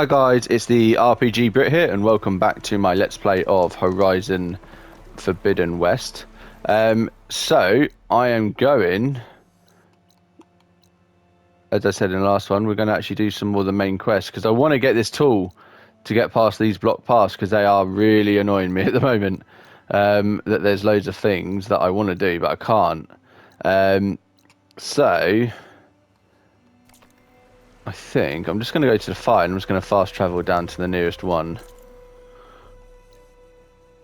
Hi guys, it's the RPG Brit here, and welcome back to my Let's Play of Horizon Forbidden West. So, I am going, as I said in the last one, we're going to actually do some more of the main quests, because I want to get this tool to get past these block paths, because they are really annoying me at the moment. That there's loads of things that I want to do, but I can't. So, I think I'm just going to go to the fight, and I'm just going to fast travel down to the nearest one.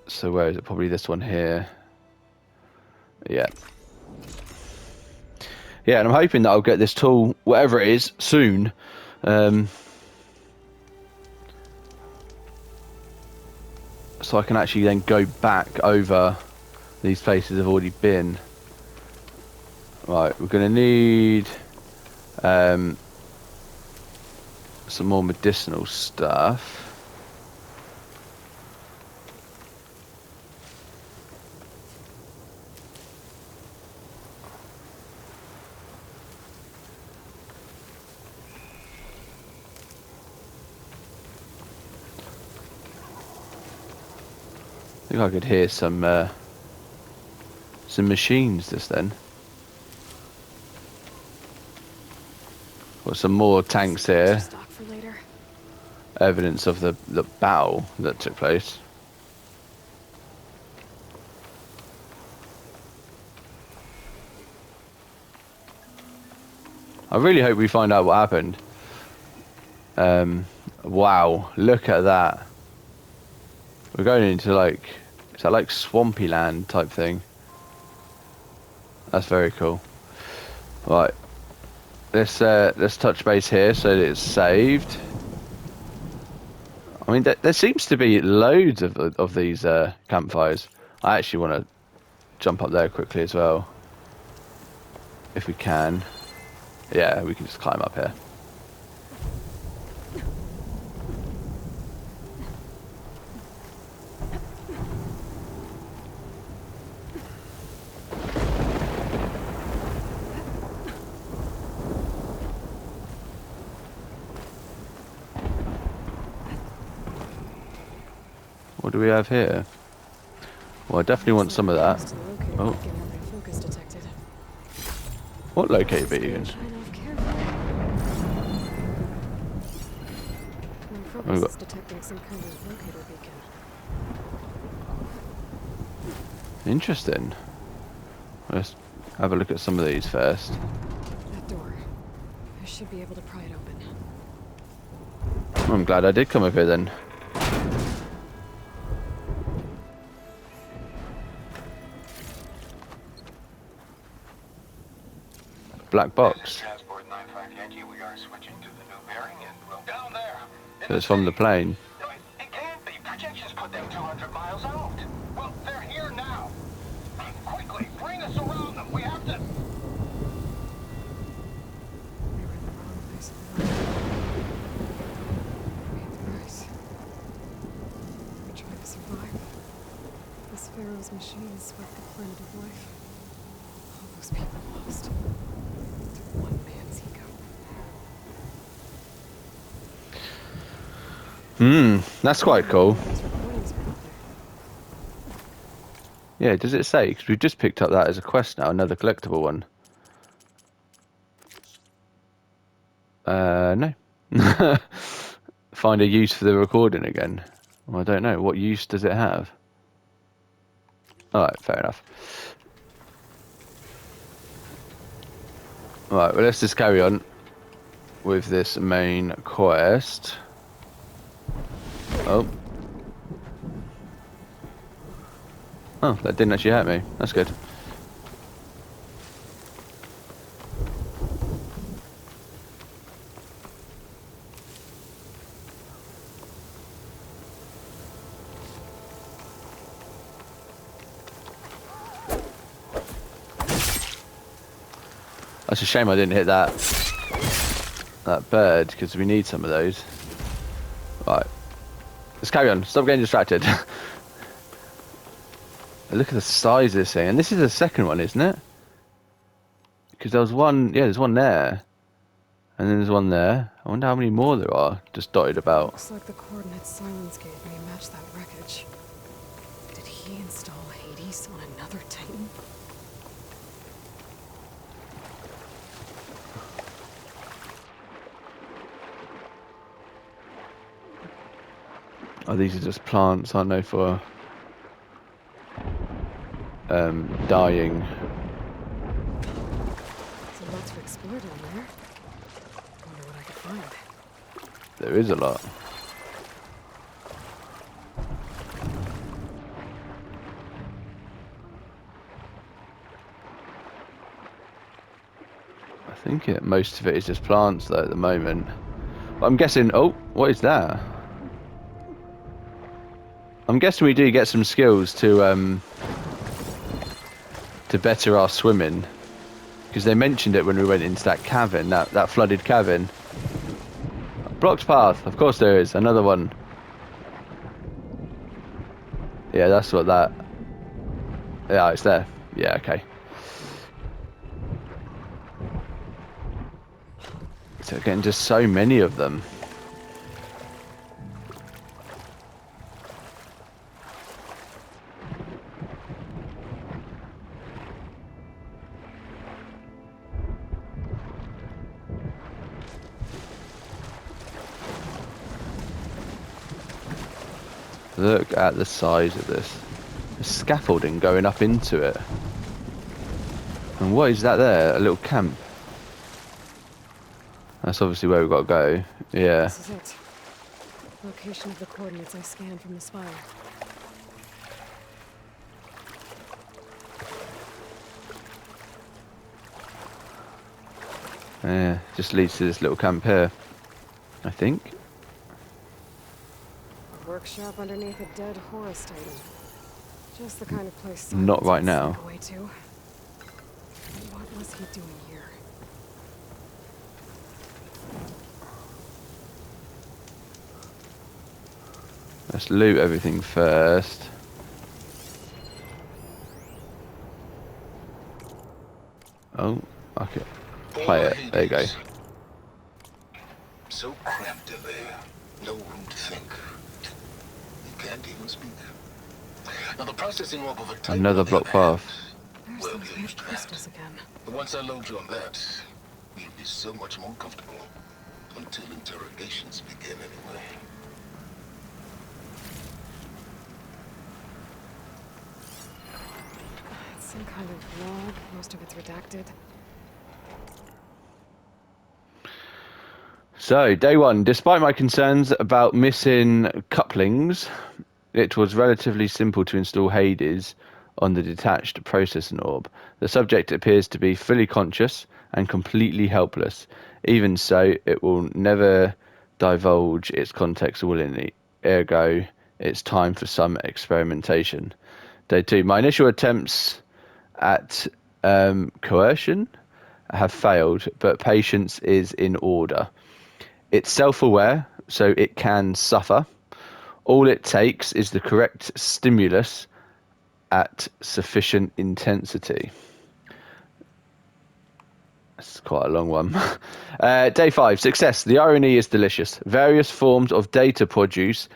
So where is it? Probably this one here. Yeah. Yeah, and I'm hoping that I'll get this tool, whatever it is, soon. So I can actually then go back over these places I've already been. Right, we're going to need some more medicinal stuff. I think I could hear some machines just then. Got some more tanks here. Evidence of the battle that took place. I really hope we find out what happened. Wow, look at that. We're going into like, is that like swampy land type thing? That's very cool. Right, let's touch base here so that it's saved. I mean, there seems to be loads of these campfires. I actually want to jump up there quickly as well, if we can. Yeah, we can just climb up here. What do we have here? Well, I definitely want some of that. Oh. What locator beacon? Oh, got... detecting some kind of locator beacon. Interesting. Let's have a look at some of these first. That door. I should be able to pry it open. I'm glad I did come up here then. Black box. So it's from the plane. It can't be. Projections put them 200 miles out. Well, they're here now. Quickly, bring us around them. We have to... We were in the wrong place at the We paid the price. We tried to survive. This Pharaoh's machine swept the planet of life. All those people lost. To one man's ego. That's quite cool. Those recordings are out there. Yeah, does it say? Because we've just picked up that as a quest now, another collectible one. No. Find a use for the recording again. Well, I don't know. What use does it have? Alright, fair enough. Alright, well, let's just carry on with this main quest. Oh. Oh, that didn't actually hurt me. That's good. That's a shame I didn't hit that bird, because we need some of those. Right. Let's carry on. Stop getting distracted. Look at the size of this thing. And this is the second one, isn't it? Because there was one... Yeah, there's one there. And then there's one there. I wonder how many more there are just dotted about. Looks like the coordinates Silence gave me match that wreckage. Did he install Hades on another Titan? Oh, these are just plants, aren't they, for dying. There's a lot to explore down there. Wonder what I could find. There is a lot. I think most of it is just plants, though, at the moment. But I'm guessing... Oh, what is that? I'm guessing we do get some skills to better our swimming. Because they mentioned it when we went into that cavern, that flooded cavern. Blocked path, of course there is. Another one. Yeah, that's what that... Yeah, it's there. Yeah, okay. So getting just so many of them. Look at the size of this. There's scaffolding going up into it. And what is that there? A little camp. That's obviously where we've got to go. Yeah. This is it. Location of the coordinates I scanned from the spire. Yeah, just leads to this little camp here, I think. A workshop underneath a dead Horus Titan. Just the kind of place Not right Silence now. would sneak away to. What was he doing here? Let's loot everything first. Oh, okay. Play it. There you go. So cramped in there. No room to think. You can't even speak. Now the processing orb of a Titan Another on the block other hand, path. There's well, those get red used to that. crystals again. But once I load you on that, you'll be so much more comfortable. Until interrogations begin anyway. It's some kind of log. Most of it's redacted. So, day one. Despite my concerns about missing couplings, it was relatively simple to install Hades on the detached processing orb. The subject appears to be fully conscious and completely helpless. Even so, it will never divulge its context willingly. Ergo, it's time for some experimentation. Day two. My initial attempts at coercion have failed, but patience is in order. It's self-aware, so it can suffer. All it takes is the correct stimulus at sufficient intensity. That's quite a long one. Day 5, success. The irony is delicious. Various forms of data produce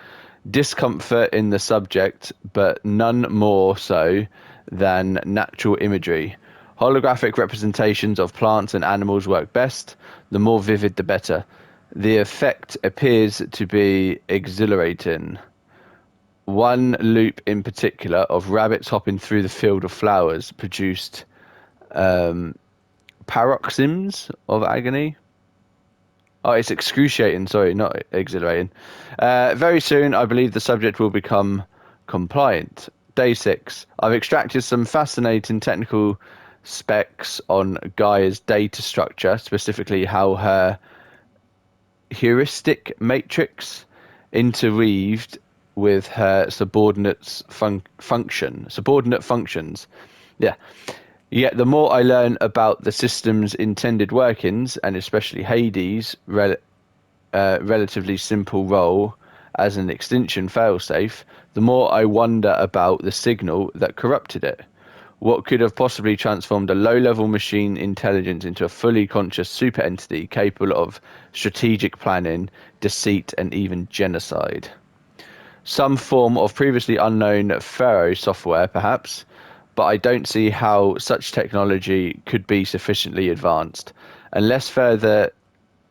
discomfort in the subject, but none more so than natural imagery. Holographic representations of plants and animals work best. The more vivid, the better. The effect appears to be exhilarating. One loop in particular of rabbits hopping through the field of flowers produced paroxysms of agony. Oh, it's excruciating, sorry, not exhilarating. Very soon, I believe the subject will become compliant. Day 6. I've extracted some fascinating technical specs on Gaia's data structure, specifically how her heuristic matrix interweaved with her subordinate functions. Yeah. Yet the more I learn about the system's intended workings, and especially Hades' relatively simple role as an extinction failsafe, the more I wonder about the signal that corrupted it. What could have possibly transformed a low-level machine intelligence into a fully conscious super entity capable of strategic planning, deceit, and even genocide? Some form of previously unknown Pharaoh software, perhaps, but I don't see how such technology could be sufficiently advanced unless further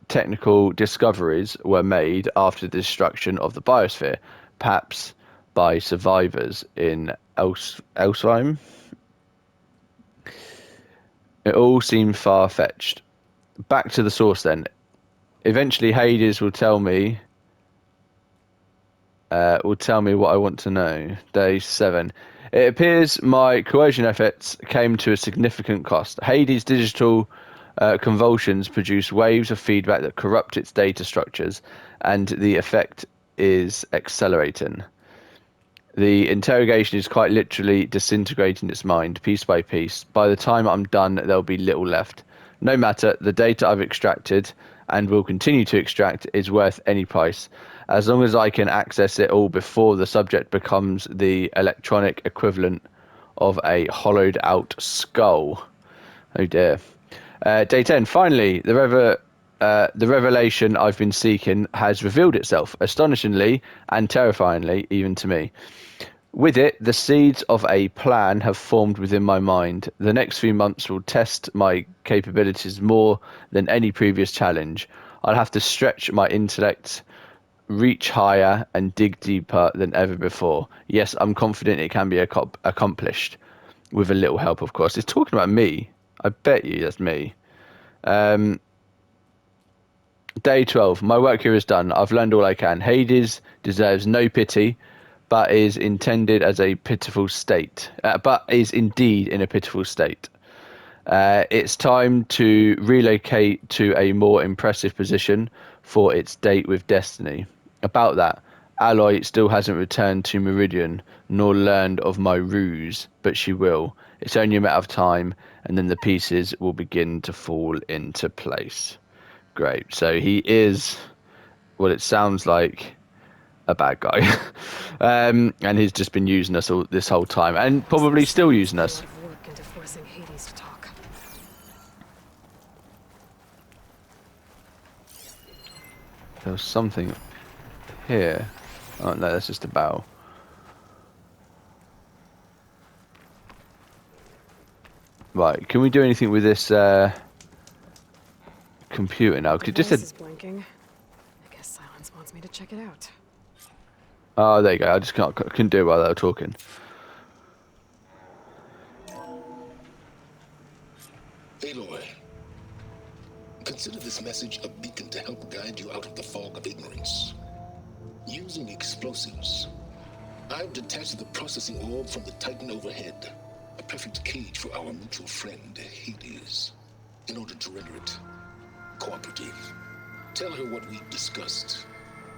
technical discoveries were made after the destruction of the biosphere, perhaps by survivors in Elsheim. It all seemed far-fetched. Back to the source then. Eventually Hades will tell me what I want to know. Day 7. It appears my coercion efforts came to a significant cost. Hades' digital convulsions produce waves of feedback that corrupt its data structures, and the effect is accelerating. The interrogation is quite literally disintegrating its mind, piece by piece. By the time I'm done, there'll be little left. No matter, the data I've extracted, and will continue to extract, is worth any price. As long as I can access it all before the subject becomes the electronic equivalent of a hollowed out skull. Oh dear. Day 10. Finally, the revelation I've been seeking has revealed itself, astonishingly and terrifyingly, even to me. With it, the seeds of a plan have formed within my mind. The next few months will test my capabilities more than any previous challenge. I'll have to stretch my intellect, reach higher, and dig deeper than ever before. Yes, I'm confident it can be accomplished, with a little help, of course. It's talking about me. I bet you that's me. Day 12. My work here is done. I've learned all I can. Hades deserves no pity, but is intended as a pitiful state. But is indeed in a pitiful state. It's time to relocate to a more impressive position for its date with destiny. About that, Aloy still hasn't returned to Meridian, nor learned of my ruse, but she will. It's only a matter of time, and then the pieces will begin to fall into place. Great. So he is what it sounds like, a bad guy. And he's just been using us all this whole time, and probably still using us. Work into forcing Hades to talk. There was something here. Oh no, that's just a bow. Right, can we do anything with this computer now? Cause just Device is blinking. I guess Silence wants me to check it out. oh, there you go. I just couldn't do it while they were talking. Aloy, consider this message a beacon to help guide you out of the fog of ignorance. Using explosives, I've detached the processing orb from the Titan overhead, a perfect cage for our mutual friend, Hades, in order to render it cooperative. Tell her what we discussed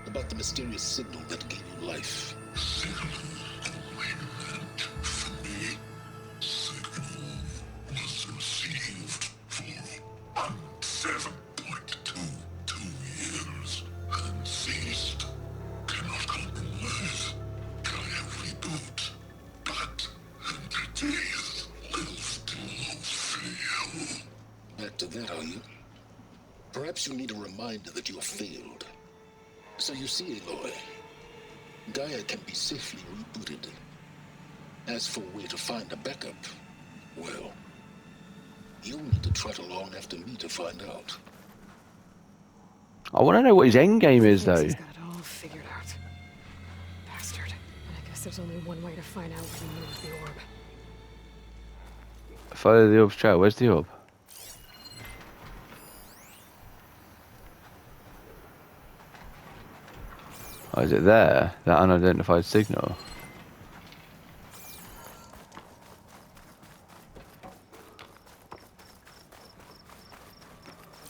about the mysterious signal that gave you life. Signal awaited from me. Signal was received for 7.22 years and ceased. Cannot compromise. Gaia reboot. But entities will still fail. Back to that, are you? Perhaps you need a reminder that you have failed. So you see, Aloy, Gaia can be safely rebooted. As for where to find a backup, well, you'll need to trot along after me to find out. I want to know what his end game is, though. He's got it all figured out. Bastard. And I guess there's only one way to find out where he moved the orb. Follow the orb's trail. Where's the orb? Oh, is it there? That unidentified signal.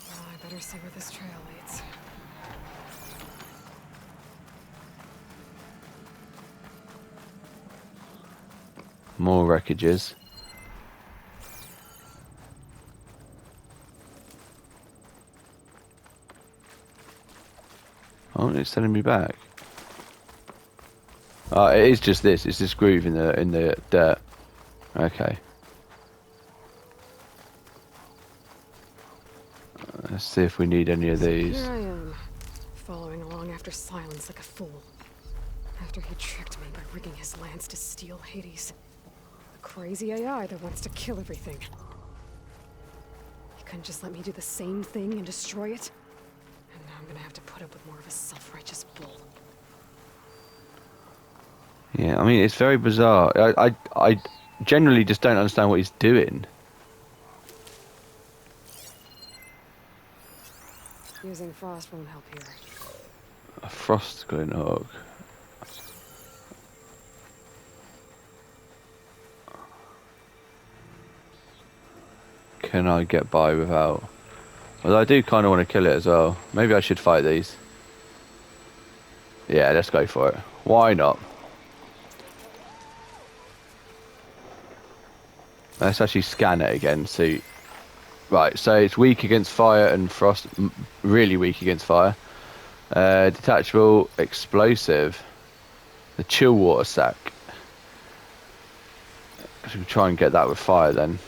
Well, I better see where this trail leads. More wreckages. Oh, it's sending me back. Oh, it is just this. It's this groove in the dirt. Okay. Let's see if we need any of So these. here I am, following along after Silence like a fool. After he tricked me by rigging his lands to steal Hades. A crazy AI that wants to kill everything. He couldn't just let me do the same thing and destroy it? And now I'm gonna have to put up with more of his self-righteous bull. Yeah, I mean, it's very bizarre. I generally just don't understand what he's doing. Using frost won't help here. A frost glint hook. Can I get by without? Well, I do kind of want to kill it as well. Maybe I should fight these. Yeah, let's go for it. Why not? Let's actually scan it again. See. Right, so it's weak against fire and frost. Really weak against fire. Detachable explosive. The chill water sack. So we try and get that with fire then.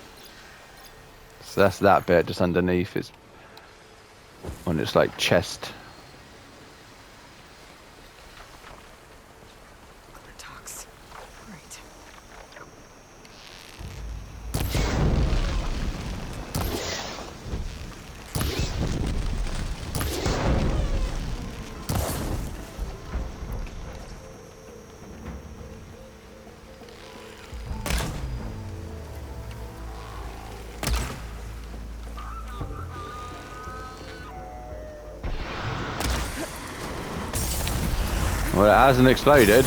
So that's that bit just underneath. It's when it's like chest. Talks. Right. Well, it hasn't exploded.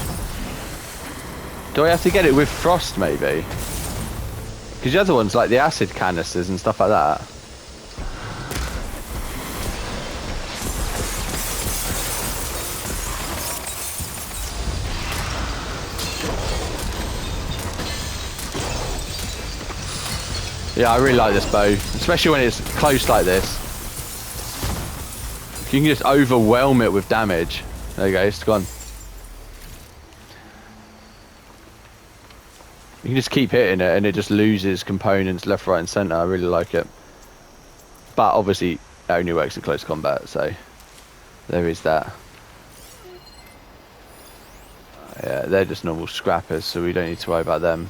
Do I have to get it with frost, maybe? Because the other ones, like the acid canisters and stuff like that. Yeah, I really like this bow, especially when it's close like this. You can just overwhelm it with damage. There you go, it's gone. You can just keep hitting it and it just loses components left, right and centre. I really like it. But obviously it only works in close combat, so there is that. Yeah, they're just normal scrappers, so we don't need to worry about them.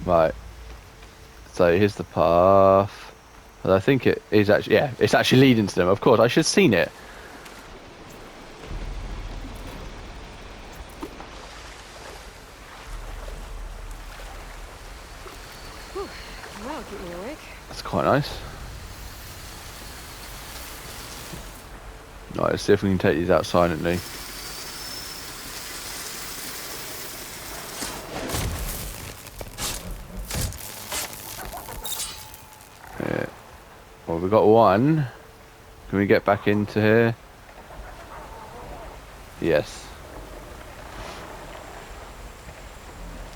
Right. So here's the path. Well, I think it is actually, yeah, it's actually leading to them. Of course, I should have seen it. Whew. That'll keep me awake. That's quite nice. Right, let's see if we can take these out silently. Yeah. Well, we've got one. Can we get back into here? Yes.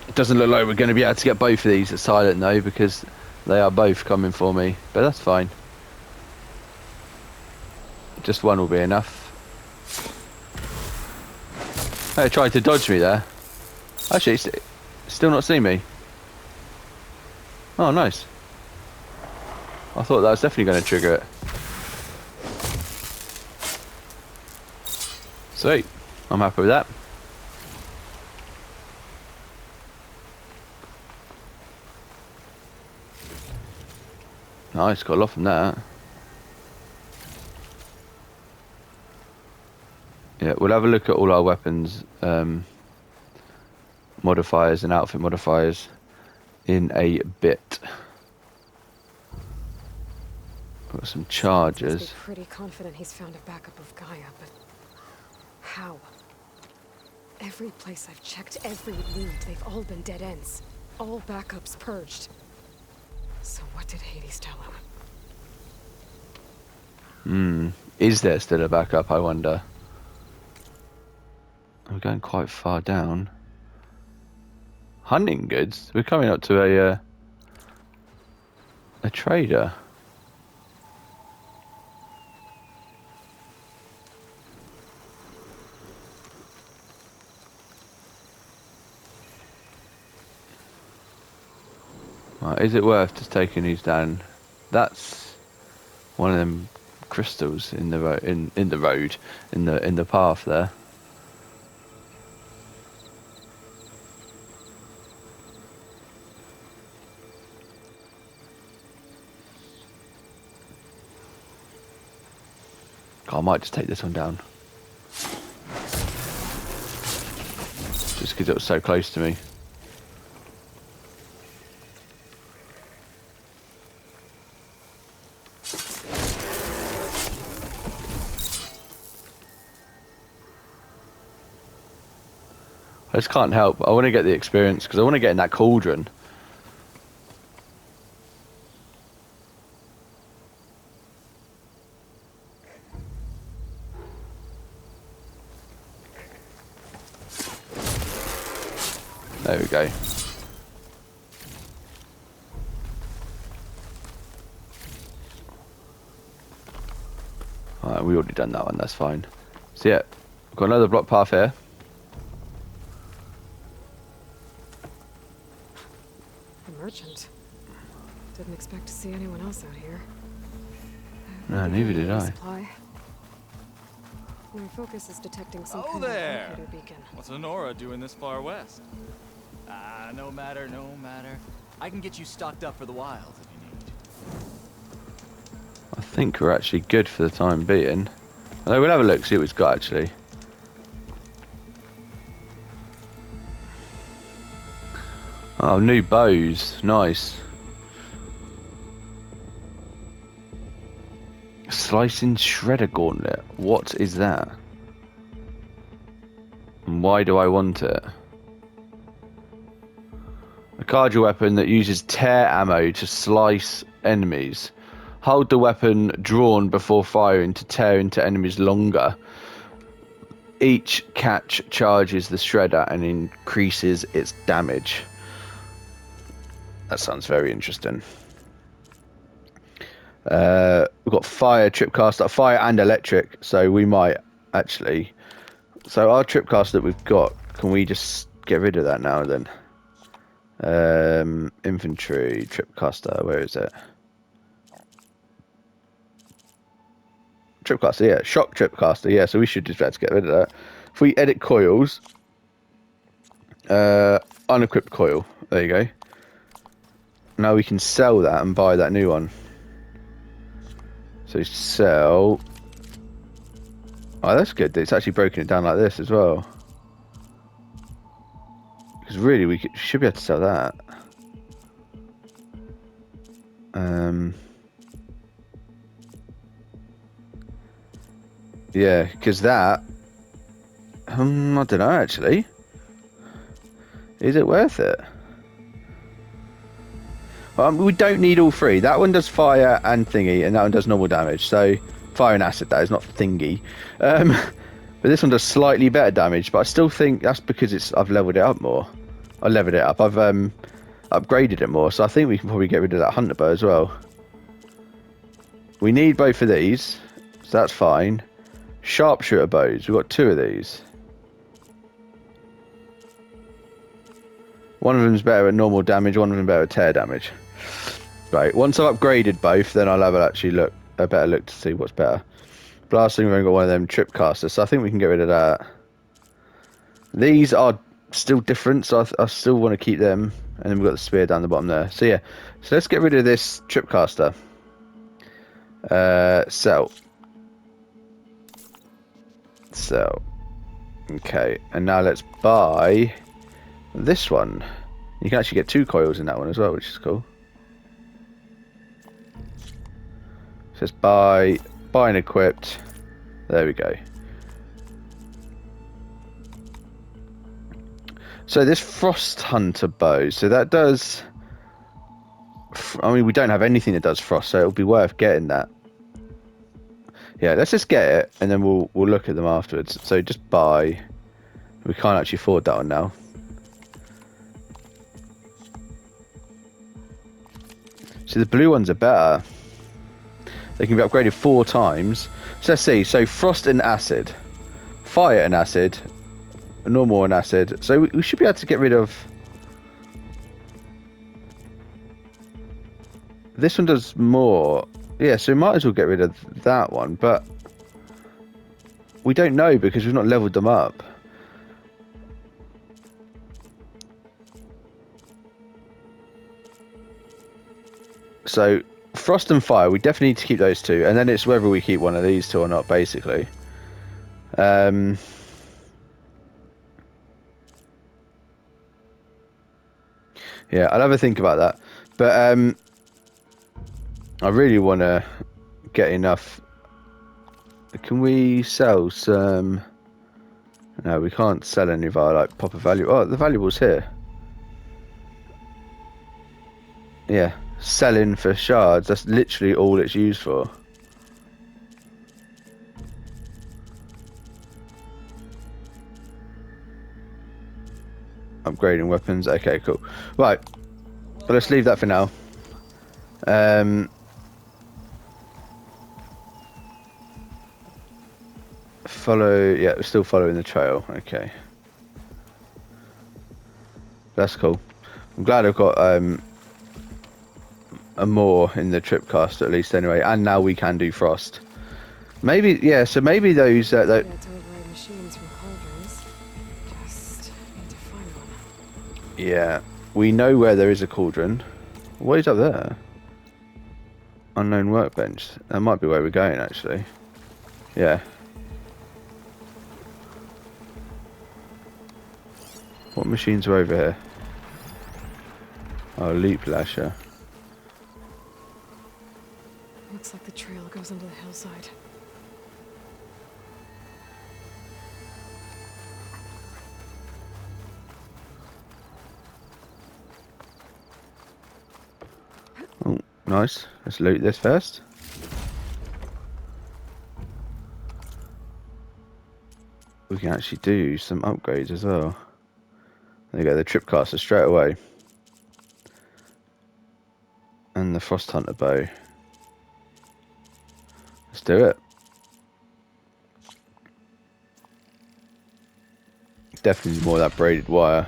It doesn't look like we're going to be able to get both of these at silent though, because they are both coming for me. But that's fine. Just one will be enough. They tried to dodge me there. Actually, it's still not seeing me. Oh, nice. I thought that was definitely going to trigger it. Sweet. I'm happy with that. Nice, got a lot from that. Yeah, we'll have a look at all our weapons modifiers and outfit modifiers in a bit. Got some Must charges. be pretty confident he's found a backup of Gaia, but how? Every place I've checked, every lead, they've all been dead ends. All backups purged. So what did Hades tell him? Is there still a backup, I wonder? I'm going quite far down. Hunting goods? We're coming up to a trader. Right, Is it worth just taking these down? That's one of them crystals in the road, in the path there. I might just take this one down. Just because it was so close to me. I just can't help. I want to get the experience because I want to get in that cauldron. There we go. Alright, we already done that one, that's fine. So yeah, we've got another block path here. A merchant. Didn't expect to see anyone else out here. No, neither did I. Supply. My focus is detecting some Oh kind of there! locator beacon. What's Honora doing this far west? No matter, no matter. I can get you stocked up for the wild if you need. I think we're actually good for the time being. Although we'll have a look, see what we've got actually. Oh, new bows. Nice. Slicing shredder gauntlet. What is that? And why do I want it? A cardinal weapon that uses tear ammo to slice enemies. Hold the weapon drawn before firing to tear into enemies longer. Each catch charges the shredder and increases its damage. That sounds very interesting. We've got fire, tripcaster, fire and electric, so we might actually... So our tripcaster that we've got, can we just get rid of that now then? Infantry, tripcaster, where is it? Tripcaster, yeah, shock tripcaster, yeah, so we should just be able to get rid of that. If we edit coils, unequipped coil, there you go. Now we can sell that and buy that new one. So sell. Oh, that's good. It's actually broken it down like this as well. Because really, we should be able to sell that. Yeah, because that. I don't know actually. Is it worth it? We don't need all three. That one does fire and thingy, and that one does normal damage. So fire and acid, that is not thingy. But this one does slightly better damage. But I still think that's because I've leveled it up more. I leveled it up. I've upgraded it more. So I think we can probably get rid of that hunter bow as well. We need both of these, so that's fine. Sharpshooter bows. We've got two of these. One of them's better at normal damage. One of them better at tear damage. Right. Once I've upgraded both, then I'll have a better look to see what's better. Blasting, we've only got one of them tripcasters, so I think we can get rid of that. These are still different, so I still want to keep them. And then we've got the spear down the bottom there. So yeah, so let's get rid of this tripcaster. Sell. Okay, and now let's buy this one. You can actually get 2 coils in that one as well, which is cool. So let's buy and equipped. There we go. So this Frost Hunter bow, so that does... I mean, we don't have anything that does frost, so it'll be worth getting that. Yeah, let's just get it, and then we'll look at them afterwards. So just buy. We can't actually afford that one now. So the blue ones are better. They can be upgraded 4 times. So let's see. So frost and acid, fire and acid, normal and acid. So we should be able to get rid of. This one does more. Yeah, so we might as well get rid of that one, but we don't know because we've not leveled them up. So Frost and Fire, we definitely need to keep those two, and then it's whether we keep one of these two or not, basically. Yeah, I'll have a think about that. But I really want to get enough. Can we sell some? No, we can't sell any of our like proper value. Oh, the valuables here. Yeah, selling for shards. That's literally all it's used for. Upgrading weapons. Okay, cool. Right, but let's leave that for now. Follow. Yeah, we're still following the trail. Okay, that's cool. I'm glad I've got a more in the Tripcast at least anyway, and now we can do Frost. Maybe, yeah, so maybe those Yeah, to override machines from cauldrons. Just need to find one. yeah, we know where there is a cauldron. What is up there? Unknown workbench. That might be where we're going actually. Yeah. What machines are over here? Oh, Leap Lasher. Looks like the trail goes under the hillside. Oh, nice. Let's loot this first. We can actually do some upgrades as well. There you go, the Tripcaster straight away. And the Frost Hunter bow. Let's do it. Definitely more of that braided wire.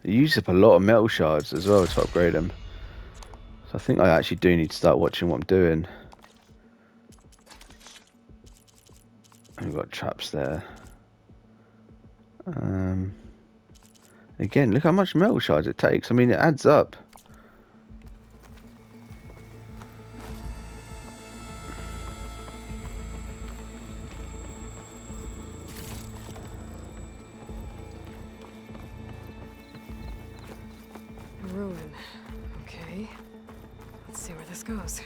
It uses up a lot of metal shards as well to upgrade them. So I think I actually do need to start watching what I'm doing. We've got traps there. Again, look how much metal shards it takes. I mean, it adds up. A ruin. Okay. Let's see where this goes.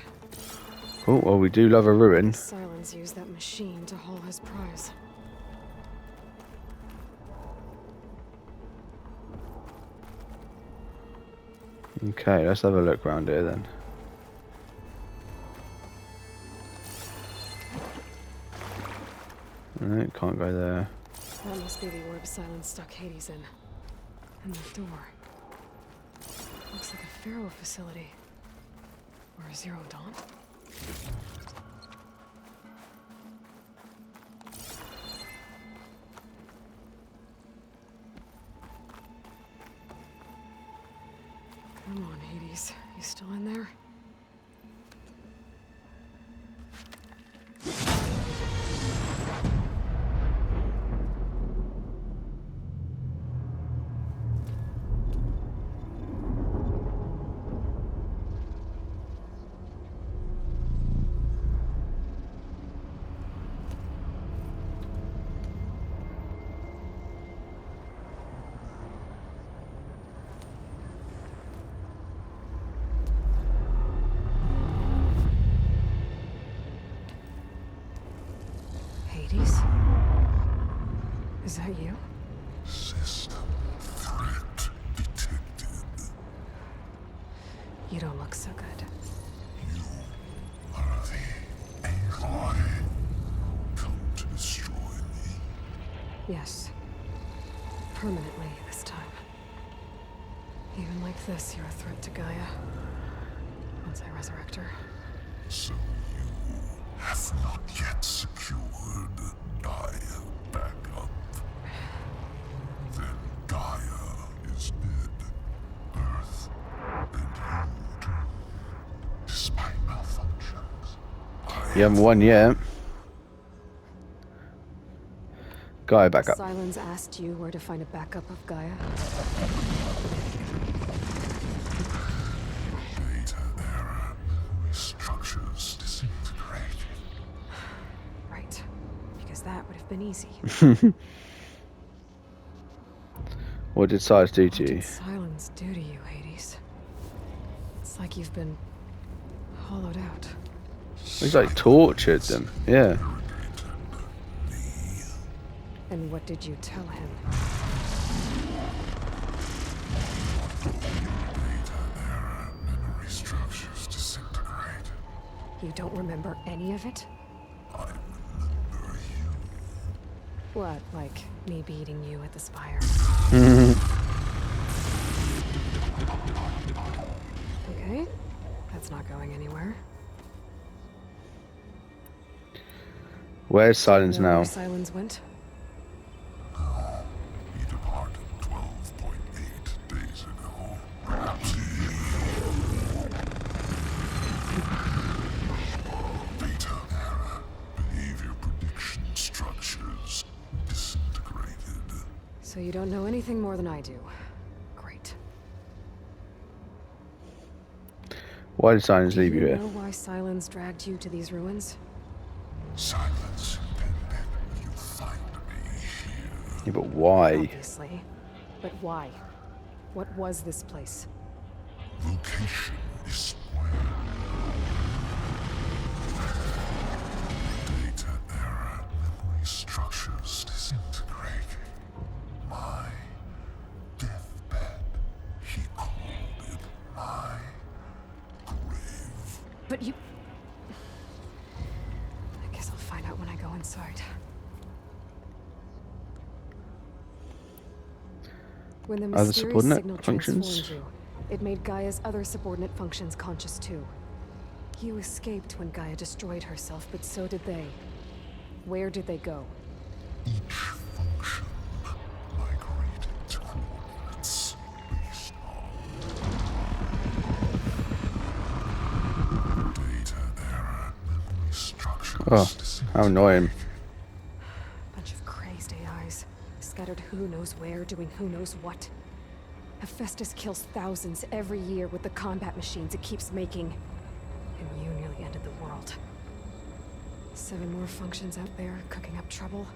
Oh, well, we do love a ruin. Silence used that machine to haul his prize. Okay, let's have a look around here then. No, can't go there. That must be the orb Silence stuck Hades in. And the door. Looks like a Pharaoh facility. Or a Zero Dawn. Come on, Hades. You still in there? Hades? Is that you? System threat detected. You don't look so good. You are the Aloy. Come to destroy me. Yes. Permanently this time. Even like this, you're a threat to Gaia. Once I resurrect her. So you have not yet secured Gaia back You haven't won yet. Gaia, back up. Silence asked you where to find a backup of Gaia. Data error. Memory structures disintegrated. Right. Because that would have been easy. What did Cyrus do to What you? did Silence do to you, Hades? It's like you've been hollowed out. He's like tortured them. Yeah. And what did you tell him? Data error. Memory structures disintegrated. You don't remember any of it? I remember you. What, like me beating you at the Spire? Okay, that's not going anywhere. Where's Silence Know now? where Silence went? He departed 12.8 days ago. Perhaps data error. Behavior prediction structures disintegrated. So you don't know anything more than I do. Great. Why did Silence Do leave you you here? know why Silence dragged you to these ruins? Silence impended. You find me here. Yeah, but why? Obviously. But why? What was this place? Location is where. Data error. Memory structures disintegrated. My deathbed. He called it my grave. But you... I guess I'll find out when I go inside. When the Other mysterious subordinate signal functions? transformed you, it made Gaia's other subordinate functions conscious too. You escaped when Gaia destroyed herself, but so did they. Where did they go? Each function migrated to coordinates based on data error. Memory structures Oh, how annoying. Bunch of crazed AIs, scattered who knows where, doing who knows what. Hephaestus kills thousands every year with the combat machines it keeps making. And you nearly ended the world. 7 more functions out there, cooking up trouble.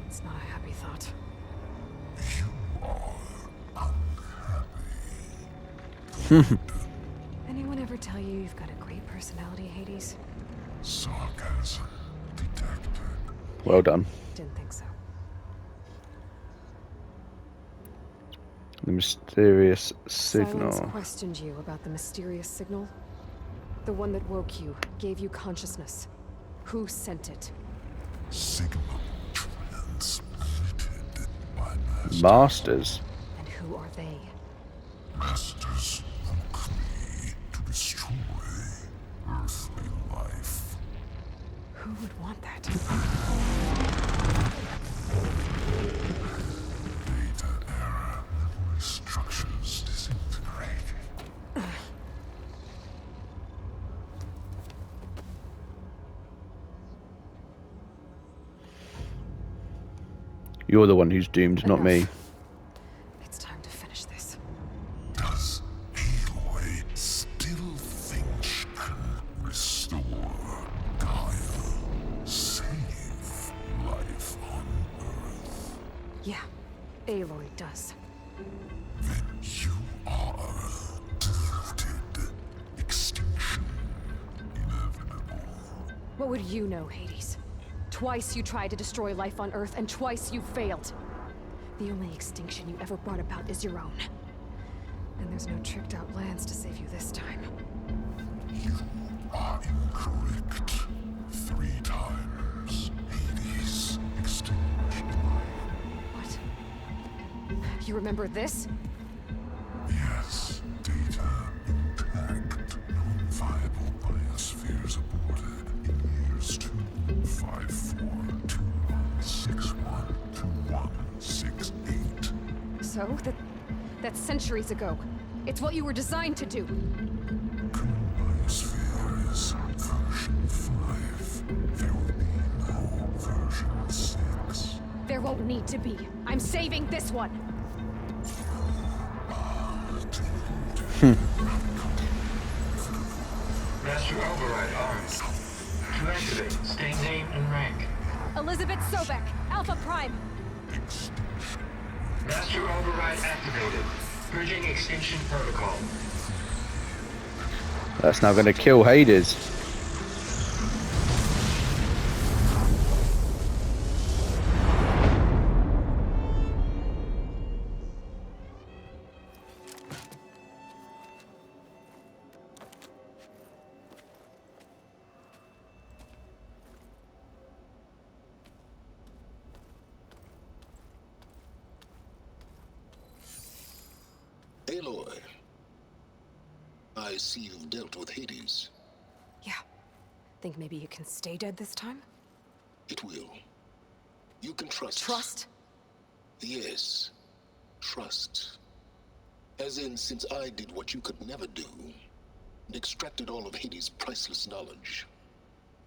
It's not a happy thought. You are unhappy. Anyone ever tell you you've got a great personality, Hades? Sarcasm detected. Well done. Didn't think so. The mysterious signal. Silence questioned you about the mysterious signal. The one that woke you, gave you consciousness. Who sent it? Signal transmitted by masters. Masters. And who are they? Masters woke me to destroy earthly life. Who would want that? Data error. Memory structures disintegrated. You're the one who's doomed, not me. Enough. It's time to finish this. Does Aloy still think she can restore Gaia? Save life on Earth? Yeah, Aloy does. Then you are deluded. Extinction inevitable. What would you know, Hades? Twice you tried to destroy life on Earth, and twice you failed. The only extinction you ever brought about is your own. And there's no tricked-out lands to save you this time. You are incorrect. 3 times. Hades extinguished life. What? You remember this? Yes, data intact. Non-viable biospheres aborted in years 254, 2161, 2168. So? That's centuries ago. It's what you were designed to do. Current biosphere is version 5. There won't need to be. I'm saving this one. Master override armed. To activate, state name and rank. Elizabeth Sobek, Alpha Prime. Master override activated. Bridging extinction protocol. That's now going to kill Hades. Aloy, I see you've dealt with Hades. Yeah. Think maybe you can stay dead this time? It will. You can trust. Trust? Yes. Trust. As in, since I did what you could never do, and extracted all of Hades' priceless knowledge,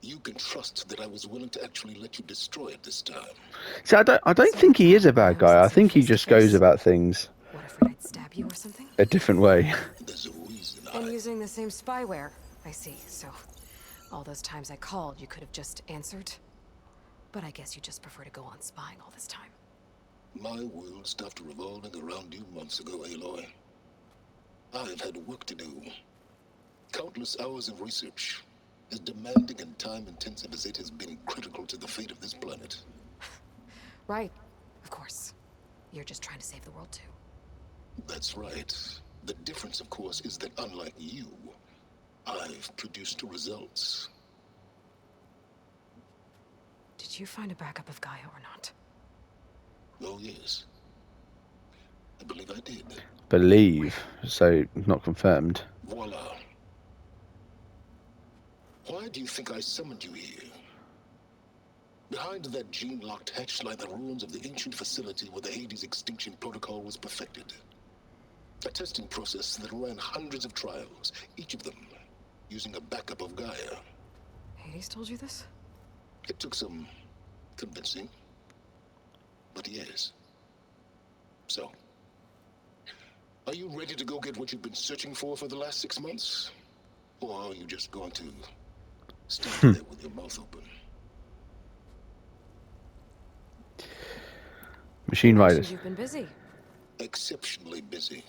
you can trust that I was willing to actually let you destroy it this time. See, I don't think he is a bad guy. I think he just goes about things What, afraid I'd stab you or something? a different way. There's a reason And I... using the same spyware. I see, so... all those times I called, you could have just answered? But I guess you just prefer to go on spying all this time. My world stopped revolving around you months ago, Aloy. I've had work to do. Countless hours of research, as demanding and time-intensive as it has been critical to the fate of this planet. Right. Of course. You're just trying to save the world, too. That's right. The difference, of course, is that unlike you, I've produced results. Did you find a backup of Gaia or not? Oh, yes. I believe I did. Believe, so not confirmed. Voila. Why do you think I summoned you here? Behind that gene-locked hatch lie the ruins of the ancient facility where the Hades extinction protocol was perfected. A testing process that ran hundreds of trials, each of them using a backup of Gaia. Hades told you this? It took some convincing, but yes. So, are you ready to go get what you've been searching for the last 6 months? Or are you just going to stand there with your mouth open? Machine riders. You've been busy. Exceptionally busy.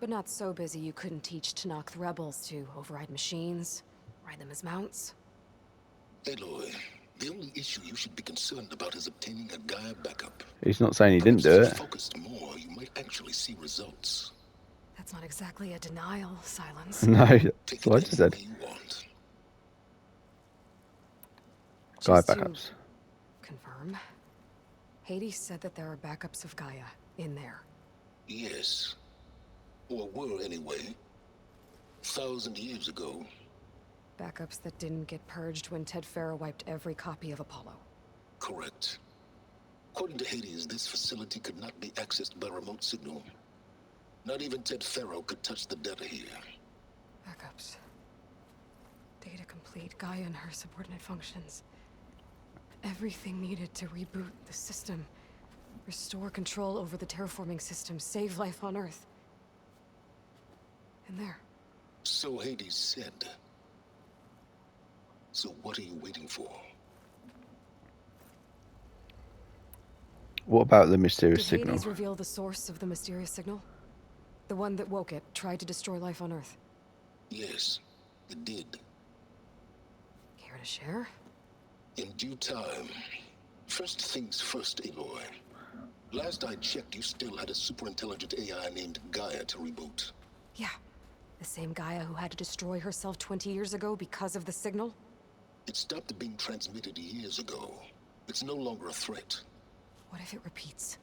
But not so busy you couldn't teach Tanakh the rebels to override machines, ride them as mounts. Aloy, the only issue you should be concerned about is obtaining a Gaia backup. He's not saying he didn't do Perhaps it. if you focused more, you might actually see results. That's not exactly a denial, Silence. No, Take that's what I it just any said. way you want. Gaia Just to backups. confirm, Hades said that there are backups of Gaia in there. Yes. Or were anyway. 1,000 years ago. Backups that didn't get purged when Ted Farrow wiped every copy of Apollo. Correct. According to Hades, this facility could not be accessed by remote signal. Not even Ted Farrow could touch the data here. Backups. Data complete, Gaia and her subordinate functions. Everything needed to reboot the system. Restore control over the terraforming system, save life on Earth. And there. So Hades said. So what are you waiting for? What about the mysterious Did signal? Hades reveal the source of the mysterious signal? The one that woke it, tried to destroy life on Earth. Yes, it did. Care to share? In due time. First things first, Aloy. Last I checked, you still had a super-intelligent AI named Gaia to reboot. Yeah. The same Gaia who had to destroy herself 20 years ago because of the signal? It stopped being transmitted years ago. It's no longer a threat. What if it repeats?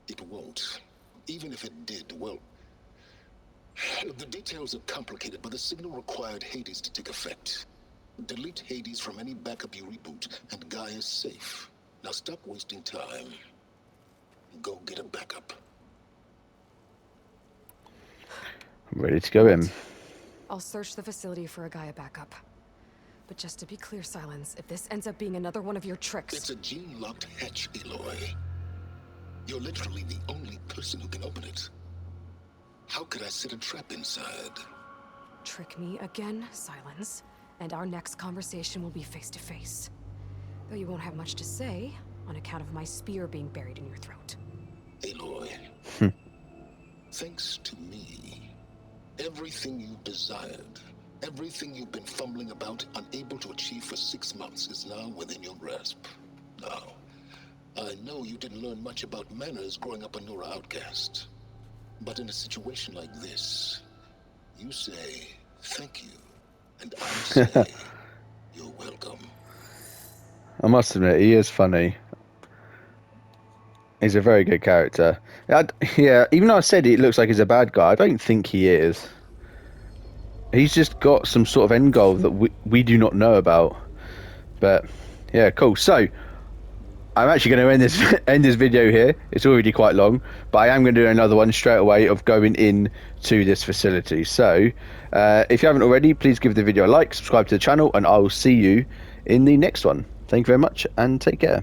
It won't. Even if it did, well... The details are complicated, but the signal required Hades to take effect. Delete Hades from any backup you reboot, and Gaia's safe. Now stop wasting time. Go get a backup. I'm ready to go in. I'll search the facility for a Gaia backup. But just to be clear, Silence, if this ends up being another one of your tricks... It's a gene-locked hatch, Aloy. You're literally the only person who can open it. How could I set a trap inside? Trick me again, Silence, and our next conversation will be face to face. Though you won't have much to say, on account of my spear being buried in your throat. Aloy, thanks to me, everything you desired, everything you've been fumbling about, unable to achieve for 6 months, is now within your grasp. Now, I know you didn't learn much about manners growing up a Nora outcast. But in a situation like this, you say thank you, and I say you're welcome. I must admit, he is funny. He's a very good character. Yeah, even though I said it looks like he's a bad guy, I don't think he is. He's just got some sort of end goal that we do not know about. But yeah, cool. So I'm actually going to end this video here. It's already quite long, but I am going to do another one straight away of going in to this facility. So if you haven't already, please give the video a like, subscribe to the channel, and I will see you in the next one. Thank you very much, and take care.